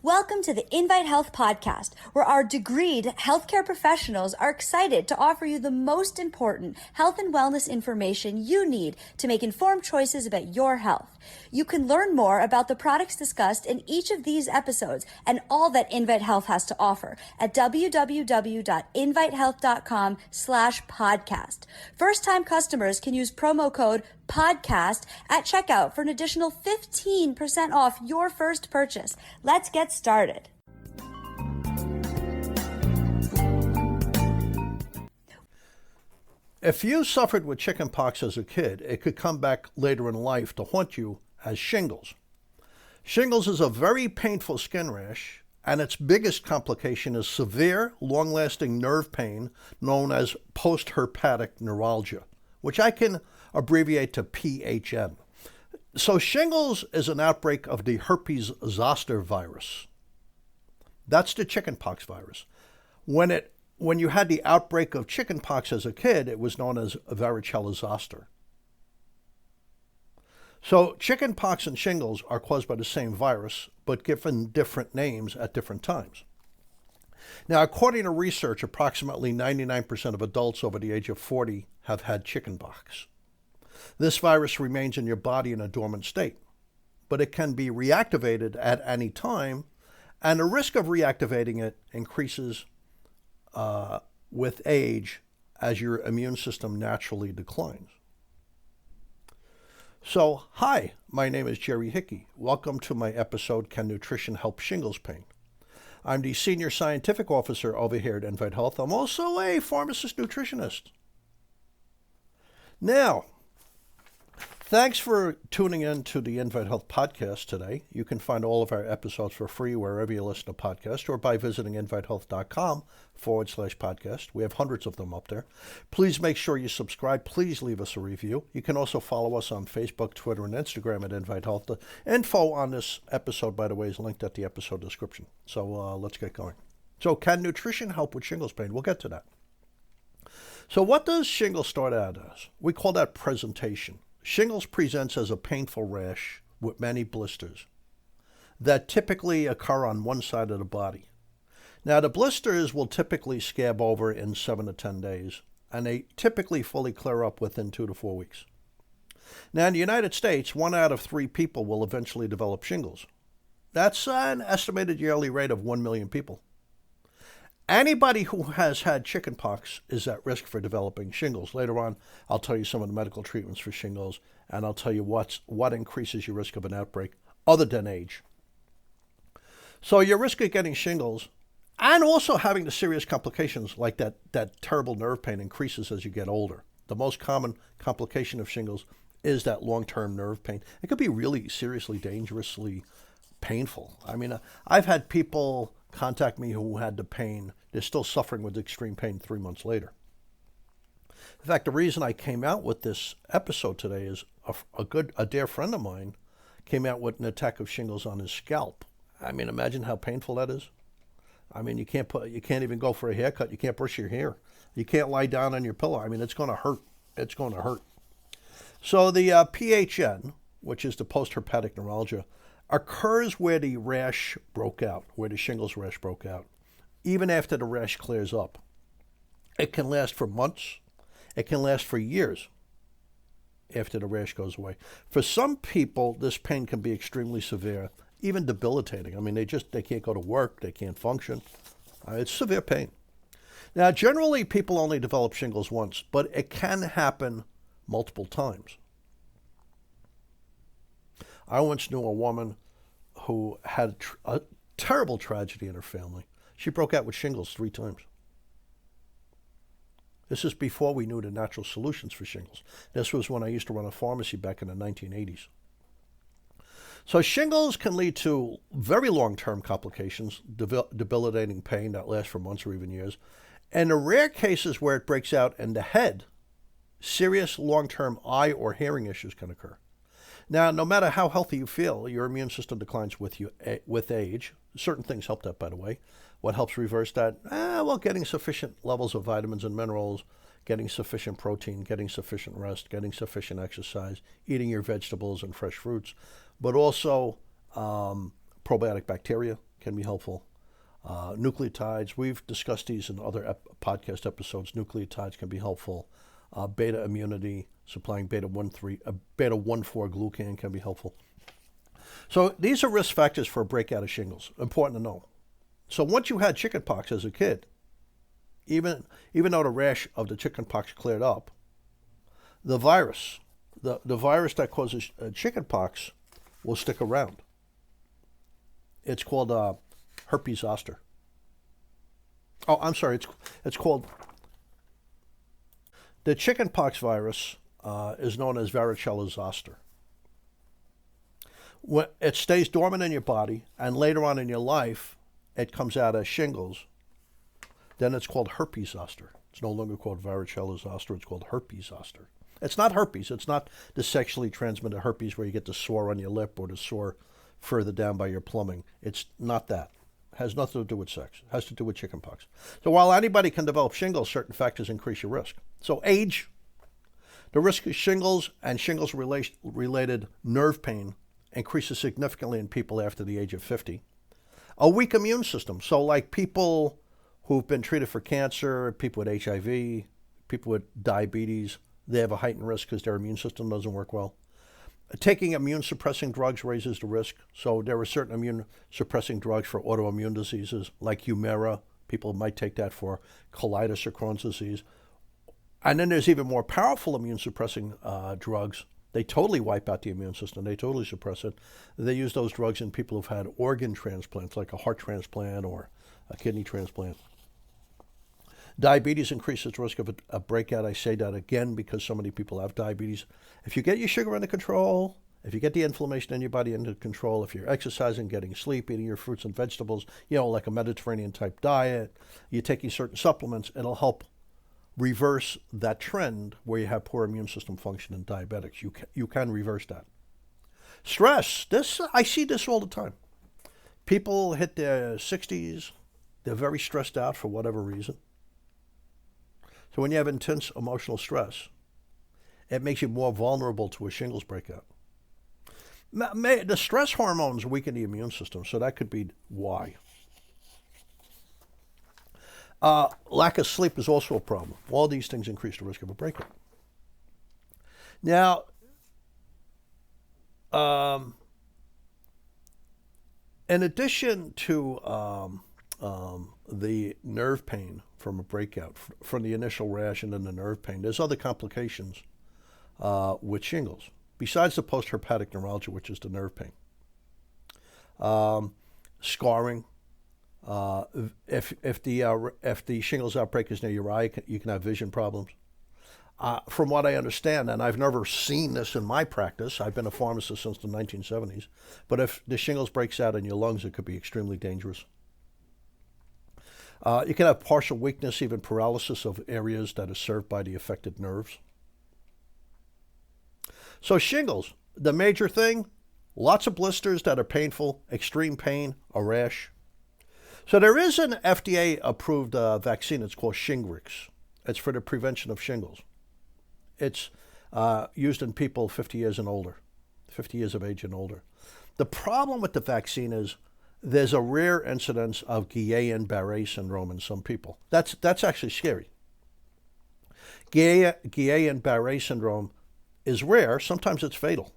Welcome to the Invite Health podcast, where our degreed healthcare professionals are excited to offer you the most important health and wellness information you need to make informed choices about your health. You can learn more about the products discussed in each of these episodes and all that Invite Health has to offer at www.invitehealth.com/podcast. First-time customers can use promo code podcast at checkout for an additional 15% off your first purchase. Let's get started. If you suffered with chickenpox as a kid, it could come back later in life to haunt you as shingles. Shingles is a very painful skin rash, and its biggest complication is severe, long-lasting nerve pain known as post-herpetic neuralgia, which I can abbreviate to PHN. So shingles is an outbreak of the herpes zoster virus. That's the chickenpox virus. When you had the outbreak of chickenpox as a kid, it was known as varicella zoster. So chickenpox and shingles are caused by the same virus, but given different names at different times. Now, according to research, approximately 99% of adults over the age of 40 have had chickenpox. This virus remains in your body in a dormant state, but it can be reactivated at any time, and the risk of reactivating it increases with age as your immune system naturally declines. So, hi, my name is Jerry Hickey. Welcome to my episode, Can Nutrition Help Shingles Pain? I'm the Senior Scientific Officer over here at Invite Health. I'm also a pharmacist nutritionist. Now, thanks for tuning in to the Invite Health podcast today. You can find all of our episodes for free wherever you listen to podcasts or by visiting invitehealth.com/podcast. We have hundreds of them up there. Please make sure you subscribe. Please leave us a review. You can also follow us on Facebook, Twitter, and Instagram at Invite Health. The info on this episode, by the way, is linked at the episode description. So let's get going. So can nutrition help with shingles pain? We'll get to that. So what does shingles start out as? We call that presentation. Shingles presents as a painful rash with many blisters that typically occur on one side of the body. Now, the blisters will typically scab over in 7 to 10 days, and they typically fully clear up within 2 to 4 weeks. Now, in the United States, 1 out of 3 people will eventually develop shingles. That's an estimated yearly rate of 1 million people. Anybody who has had chickenpox is at risk for developing shingles. Later on, I'll tell you some of the medical treatments for shingles, and I'll tell you what increases your risk of an outbreak other than age. So your risk of getting shingles and also having the serious complications like that terrible nerve pain increases as you get older. The most common complication of shingles is that long-term nerve pain. It could be really seriously, dangerously painful. I mean, I've had people contact me who had the pain. They're still suffering with extreme pain 3 months later. In fact, the reason I came out with this episode today is a dear friend of mine came out with an attack of shingles on his scalp. I mean, imagine how painful that is. I mean, you can't even go for a haircut. You can't brush your hair. You can't lie down on your pillow. I mean, it's going to hurt. It's going to hurt. So the PHN, which is the post-herpetic neuralgia, occurs where the rash broke out, where the shingles rash broke out, even after the rash clears up. It can last for months. It can last for years after the rash goes away. For some people, this pain can be extremely severe, even debilitating. I mean, they can't go to work. They can't function. It's severe pain. Now, generally, people only develop shingles once, but it can happen multiple times. I once knew a woman who had a terrible tragedy in her family. She broke out with shingles 3 times. This is before we knew the natural solutions for shingles. This was when I used to run a pharmacy back in the 1980s. So shingles can lead to very long-term complications, debilitating pain that lasts for months or even years. And in rare cases where it breaks out in the head, serious long-term eye or hearing issues can occur. Now, no matter how healthy you feel, your immune system declines with age. Certain things help that, by the way. What helps reverse that? Getting sufficient levels of vitamins and minerals, getting sufficient protein, getting sufficient rest, getting sufficient exercise, eating your vegetables and fresh fruits, but also probiotic bacteria can be helpful. Nucleotides, we've discussed these in other podcast episodes. Nucleotides can be helpful. Beta immunity, supplying beta-1,4 glucan can be helpful. So these are risk factors for a breakout of shingles. Important to know. So once you had chickenpox as a kid, even though the rash of the chickenpox cleared up, the virus, the virus that causes chickenpox will stick around. It's called herpes zoster. Oh, I'm sorry. It's called, the chickenpox virus is known as varicella zoster. When it stays dormant in your body, and later on in your life, it comes out as shingles. Then it's called herpes zoster. It's no longer called varicella zoster. It's called herpes zoster. It's not herpes. It's not the sexually transmitted herpes where you get the sore on your lip or the sore further down by your plumbing. It's not that. It has nothing to do with sex. It has to do with chickenpox. So while anybody can develop shingles, certain factors increase your risk. So age, the risk of shingles and shingles-related nerve pain increases significantly in people after the age of 50. A weak immune system. So like people who've been treated for cancer, people with HIV, people with diabetes, they have a heightened risk because their immune system doesn't work well. Taking immune-suppressing drugs raises the risk. So there are certain immune-suppressing drugs for autoimmune diseases, like Humira. People might take that for colitis or Crohn's disease. And then there's even more powerful immune-suppressing drugs. They totally wipe out the immune system. They totally suppress it. They use those drugs in people who've had organ transplants, like a heart transplant or a kidney transplant. Diabetes increases risk of a breakout. I say that again because so many people have diabetes. If you get your sugar under control, if you get the inflammation in your body under control, if you're exercising, getting sleep, eating your fruits and vegetables, like a Mediterranean type diet, you're taking certain supplements, it'll help reverse that trend where you have poor immune system function in diabetics. You can reverse that. Stress. I see this all the time. People hit their 60s. They're very stressed out for whatever reason. So when you have intense emotional stress, it makes you more vulnerable to a shingles breakout. The stress hormones weaken the immune system, so that could be why. Lack of sleep is also a problem. All these things increase the risk of a breakout. Now, in addition to the nerve pain from a breakout, from the initial rash and then the nerve pain, there's other complications with shingles, besides the post-herpetic neuralgia, which is the nerve pain. Scarring. If the shingles outbreak is near your eye, you can have vision problems. From what I understand, and I've never seen this in my practice, I've been a pharmacist since the 1970s, but if the shingles breaks out in your lungs, it could be extremely dangerous. You can have partial weakness, even paralysis of areas that are served by the affected nerves. So shingles, the major thing, lots of blisters that are painful, extreme pain, a rash. So there is an FDA-approved vaccine. It's called Shingrix. It's for the prevention of shingles. It's used in people 50 years and older, 50 years of age and older. The problem with the vaccine is there's a rare incidence of Guillain-Barré syndrome in some people. That's actually scary. Guillain-Barré syndrome is rare. Sometimes it's fatal.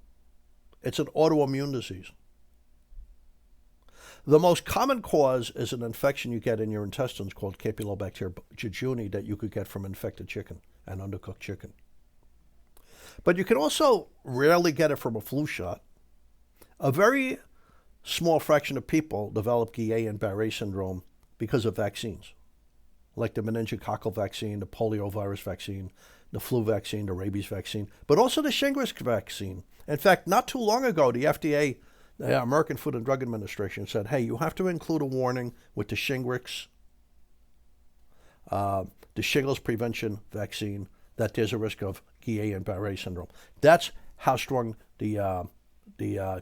It's an autoimmune disease. The most common cause is an infection you get in your intestines called Campylobacter jejuni that you could get from infected chicken and undercooked chicken. But you can also rarely get it from a flu shot. A very small fraction of people develop Guillain-Barré syndrome because of vaccines, like the meningococcal vaccine, the poliovirus vaccine, the flu vaccine, the rabies vaccine, but also the Shingrix vaccine. In fact, not too long ago, the FDA, the American Food and Drug Administration, said, hey, you have to include a warning with the Shingrix, the shingles prevention vaccine, that there's a risk of Guillain-Barré syndrome. That's how strong the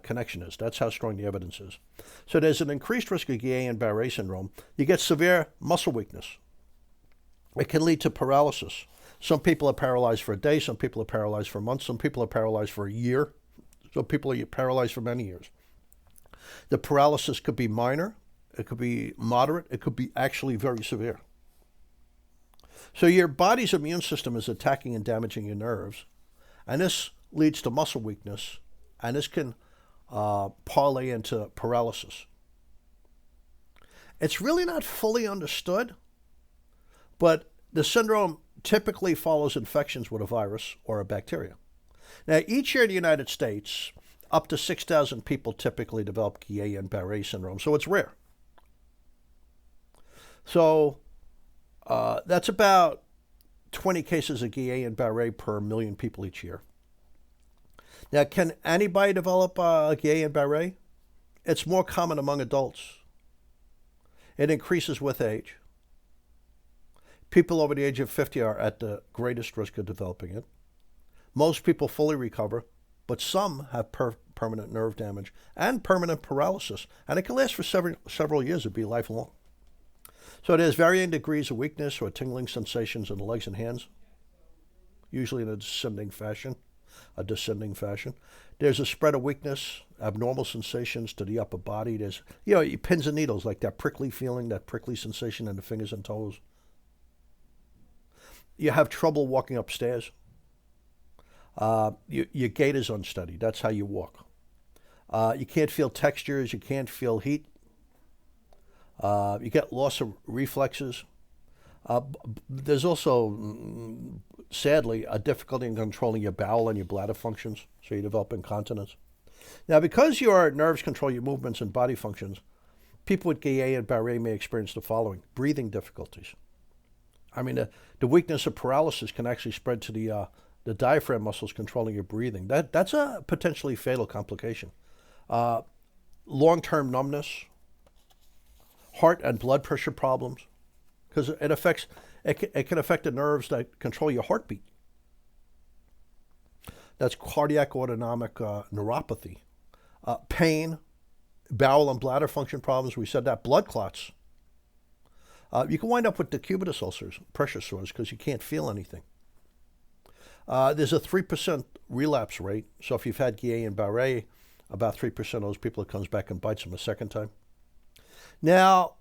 connection is. That's how strong the evidence is. So there's an increased risk of Guillain-Barré syndrome. You get severe muscle weakness. It can lead to paralysis. Some people are paralyzed for a day. Some people are paralyzed for months. Some people are paralyzed for a year. Some people are paralyzed for many years. The paralysis could be minor. it could be moderate, it could be actually very severe. So your body's immune system is attacking and damaging your nerves, and this leads to muscle weakness, and this can parlay into paralysis. It's really not fully understood, but the syndrome typically follows infections with a virus or a bacteria. Now, each year in the United States, up to 6,000 people typically develop Guillain-Barré syndrome, so it's rare. So that's about 20 cases of Guillain-Barré per million people each year. Now, can anybody develop Guillain-Barré? It's more common among adults. It increases with age. People over the age of 50 are at the greatest risk of developing it. Most people fully recover, but some have permanent nerve damage and permanent paralysis, and it can last for several years. It'd be lifelong. So there's varying degrees of weakness or tingling sensations in the legs and hands, usually in a descending fashion. There's a spread of weakness, abnormal sensations to the upper body. There's, pins and needles, like that prickly feeling, that prickly sensation in the fingers and toes. You have trouble walking upstairs. Your gait is unsteady. That's how you walk. You can't feel textures. You can't feel heat. You get loss of reflexes. There's also, sadly, a difficulty in controlling your bowel and your bladder functions, so you develop incontinence. Now, because your nerves control your movements and body functions, people with Guillain-Barré may experience the following: breathing difficulties. I mean, the weakness of paralysis can actually spread to the diaphragm muscles controlling your breathing. That's a potentially fatal complication. Long-term numbness, heart and blood pressure problems, because it can affect the nerves that control your heartbeat. That's cardiac autonomic neuropathy. Pain, bowel and bladder function problems, we said that. Blood clots. You can wind up with decubitus ulcers, pressure sores, because you can't feel anything. There's a 3% relapse rate. So if you've had Guillain-Barré, about 3% of those people, it comes back and bites them a second time. Now,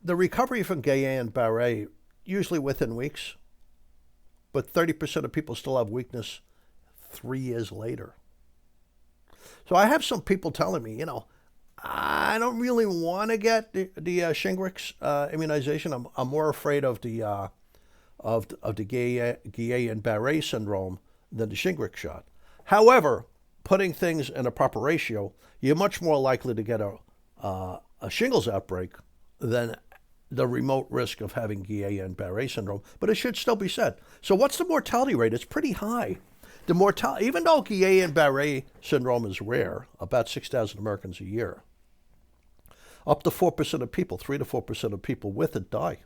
the recovery from Guillain-Barré, usually within weeks, but 30% of people still have weakness 3 years later. So I have some people telling me, I don't really want to get the Shingrix immunization. I'm more afraid of the Guillain-Barré syndrome than the Shingrix shot. However, putting things in a proper ratio, you're much more likely to get a shingles outbreak than the remote risk of having Guillain-Barré syndrome. But it should still be said. So what's the mortality rate? It's pretty high. Even though Guillain-Barré syndrome is rare, about 6,000 Americans a year, up to 4% of people, 3 to 4% of people with it die.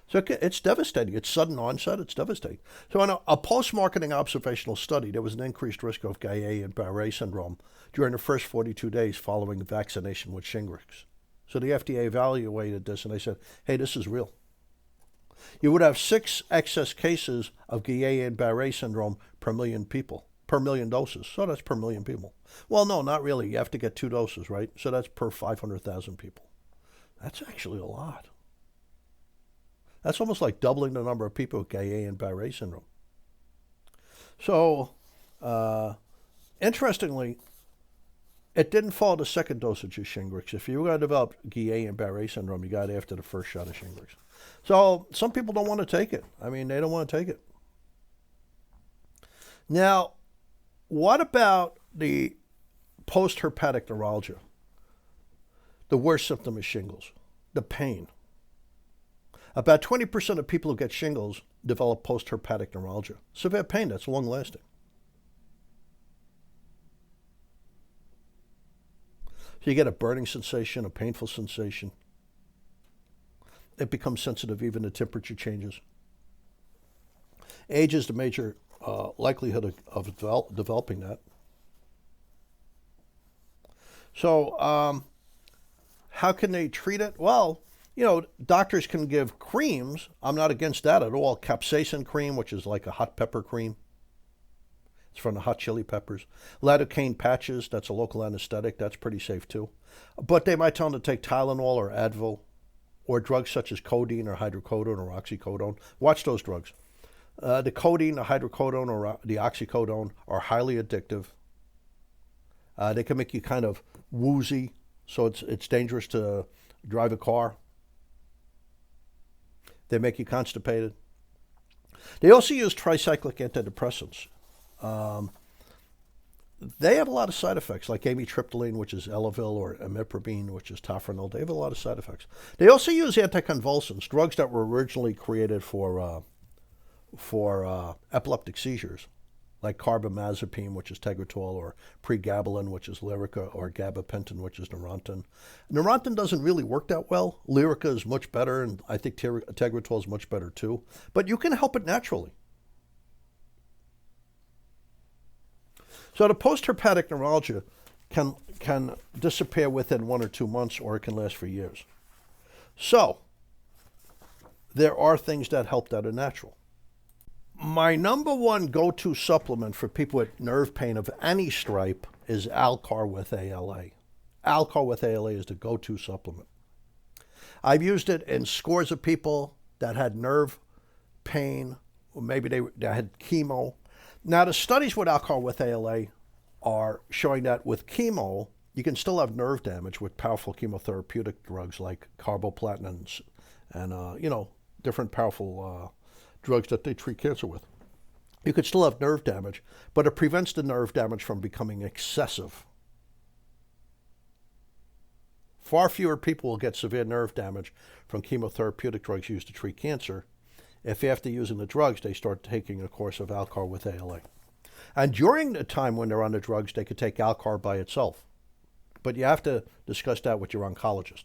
So it's devastating. It's sudden onset. It's devastating. So in a post-marketing observational study, there was an increased risk of Guillain-Barré syndrome during the first 42 days following vaccination with Shingrix. So the FDA evaluated this, and they said, hey, this is real. You would have 6 excess cases of Guillain-Barré syndrome per million people, per million doses. So that's per million people. Well, no, not really. You have to get 2 doses, right? So that's per 500,000 people. That's actually a lot. That's almost like doubling the number of people with Guillain-Barré syndrome. So, interestingly, it didn't follow the second dosage of Shingrix. If you were going to develop Guillain-Barré syndrome, you got it after the first shot of Shingrix. So some people don't want to take it. They don't want to take it. Now, what about the post-herpetic neuralgia? The worst symptom is shingles, the pain. About 20% of people who get shingles develop post-herpetic neuralgia. Severe pain that's long-lasting. So you get a burning sensation, a painful sensation. It becomes sensitive even to temperature changes. Age is the major likelihood of developing that. So how can they treat it? Well, doctors can give creams. I'm not against that at all. Capsaicin cream, which is like a hot pepper cream. It's from the hot chili peppers. Lidocaine patches, that's a local anesthetic. That's pretty safe too. But they might tell them to take Tylenol or Advil or drugs such as codeine or hydrocodone or oxycodone. Watch those drugs. The codeine, the hydrocodone, or the oxycodone are highly addictive. They can make you kind of woozy, so it's dangerous to drive a car. They make you constipated. They also use tricyclic antidepressants. They have a lot of side effects, like amitriptyline, which is Elavil, or imipramine, which is tofranil. They have a lot of side effects. They also use anticonvulsants, drugs that were originally created for epileptic seizures, like carbamazepine, which is Tegretol, or pregabalin, which is Lyrica, or gabapentin, which is Neurontin. Neurontin doesn't really work that well. Lyrica is much better, and I think Tegretol is much better too. But you can help it naturally. So the post-herpetic neuralgia can disappear within 1 or 2 months, or it can last for years. So there are things that help that are natural. My number one go-to supplement for people with nerve pain of any stripe is Alcar with ALA. Alcar with ALA is the go-to supplement. I've used it in scores of people that had nerve pain, or maybe they had chemo. Now, the studies with Alcar with ALA are showing that with chemo, you can still have nerve damage with powerful chemotherapeutic drugs like carboplatin and different powerful drugs that they treat cancer with. You could still have nerve damage, but it prevents the nerve damage from becoming excessive. Far fewer people will get severe nerve damage from chemotherapeutic drugs used to treat cancer if after using the drugs they start taking a course of Alcar with ALA. And during the time when they're on the drugs, they could take Alcar by itself. But you have to discuss that with your oncologist.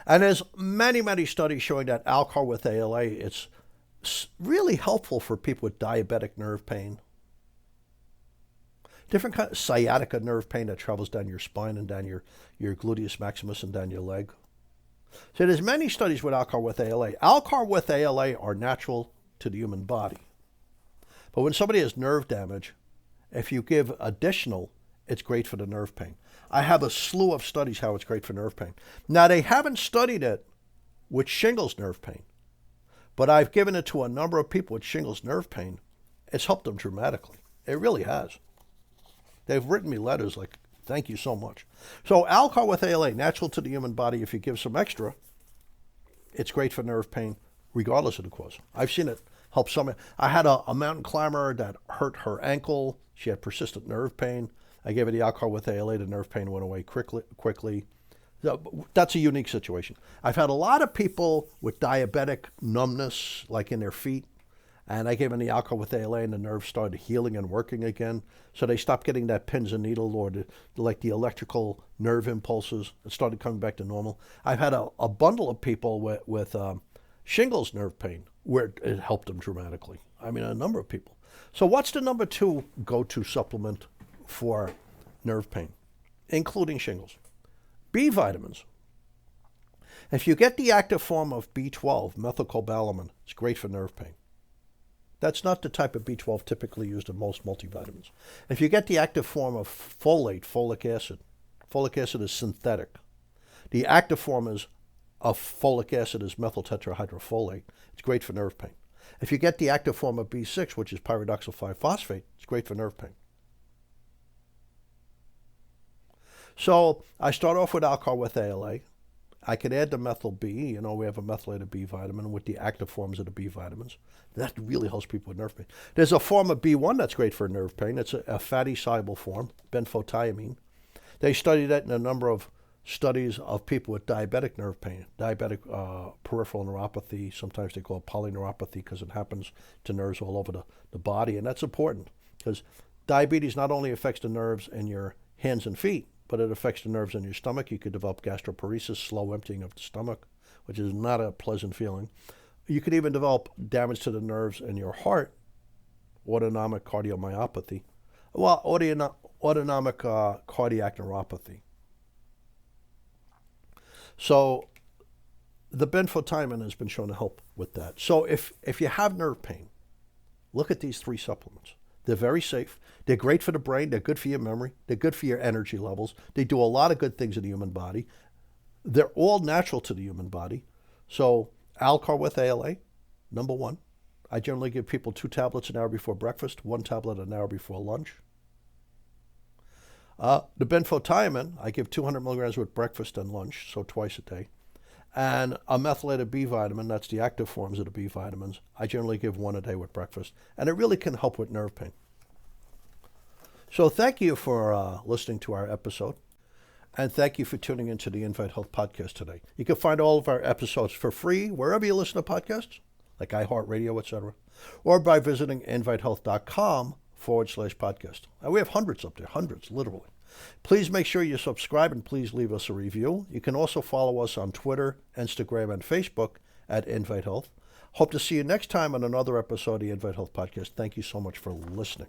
And there's many, many studies showing that Alcar with ALA is really helpful for people with diabetic nerve pain, different kind of sciatica nerve pain that travels down your spine and down your gluteus maximus and down your leg. So there's many studies with Alcar with ALA. Alcar with ALA are natural to the human body. But when somebody has nerve damage, if you give additional, it's great for the nerve pain. I have a slew of studies how it's great for nerve pain. Now, they haven't studied it with shingles nerve pain, but I've given it to a number of people with shingles nerve pain. It's helped them dramatically. It really has. They've written me letters like, thank you so much. So Alcar with ALA, natural to the human body. If you give some extra, it's great for nerve pain, regardless of the cause. I've seen it help some. I had a mountain climber that hurt her ankle. She had persistent nerve pain. I gave her the Alcar with ALA. The nerve pain went away quickly. That's a unique situation. I've had a lot of people with diabetic numbness, like in their feet, and I gave them the Alcar with ALA, and the nerves started healing and working again. So they stopped getting that pins and needle or the electrical nerve impulses. It started coming back to normal. I've had a bundle of people with shingles nerve pain where it helped them dramatically. I mean, a number of people. So what's the number 2 go-to supplement for nerve pain, including shingles? B vitamins. If you get the active form of B12, methylcobalamin, it's great for nerve pain. That's not the type of B12 typically used in most multivitamins. If you get the active form of folate, folic acid is synthetic. The active form of folic acid is methyl tetrahydrofolate. It's great for nerve pain. If you get the active form of B6, which is pyridoxal 5-phosphate, it's great for nerve pain. So I start off with Alcar with ALA. I could add the methyl B. We have a methylated B vitamin with the active forms of the B vitamins. That really helps people with nerve pain. There's a form of B1 that's great for nerve pain. It's a fatty soluble form, benfotiamine. They studied that in a number of studies of people with diabetic nerve pain, diabetic peripheral neuropathy. Sometimes they call it polyneuropathy because it happens to nerves all over the body. And that's important because diabetes not only affects the nerves in your hands and feet, but it affects the nerves in your stomach. You could develop gastroparesis, slow emptying of the stomach, which is not a pleasant feeling. You could even develop damage to the nerves in your heart, autonomic cardiomyopathy. Well, autonomic cardiac neuropathy. So the benfotiamine has been shown to help with that. So if you have nerve pain, look at these 3 supplements. They're very safe. They're great for the brain. They're good for your memory. They're good for your energy levels. They do a lot of good things in the human body. They're all natural to the human body. So Alcar with ALA, number 1. I generally give people 2 tablets an hour before breakfast, 1 tablet an hour before lunch. The benfotiamine, I give 200 milligrams with breakfast and lunch, so twice a day. And a methylated B vitamin, that's the active forms of the B vitamins, I generally give 1 a day with breakfast. And it really can help with nerve pain. So thank you for listening to our episode. And thank you for tuning into the Invite Health podcast today. You can find all of our episodes for free wherever you listen to podcasts, like iHeartRadio, etc., or by visiting invitehealth.com/podcast. And we have hundreds up there, hundreds, literally. Please make sure you subscribe and please leave us a review. You can also follow us on Twitter, Instagram, and Facebook at Invite Health. Hope to see you next time on another episode of the Invite Health podcast. Thank you so much for listening.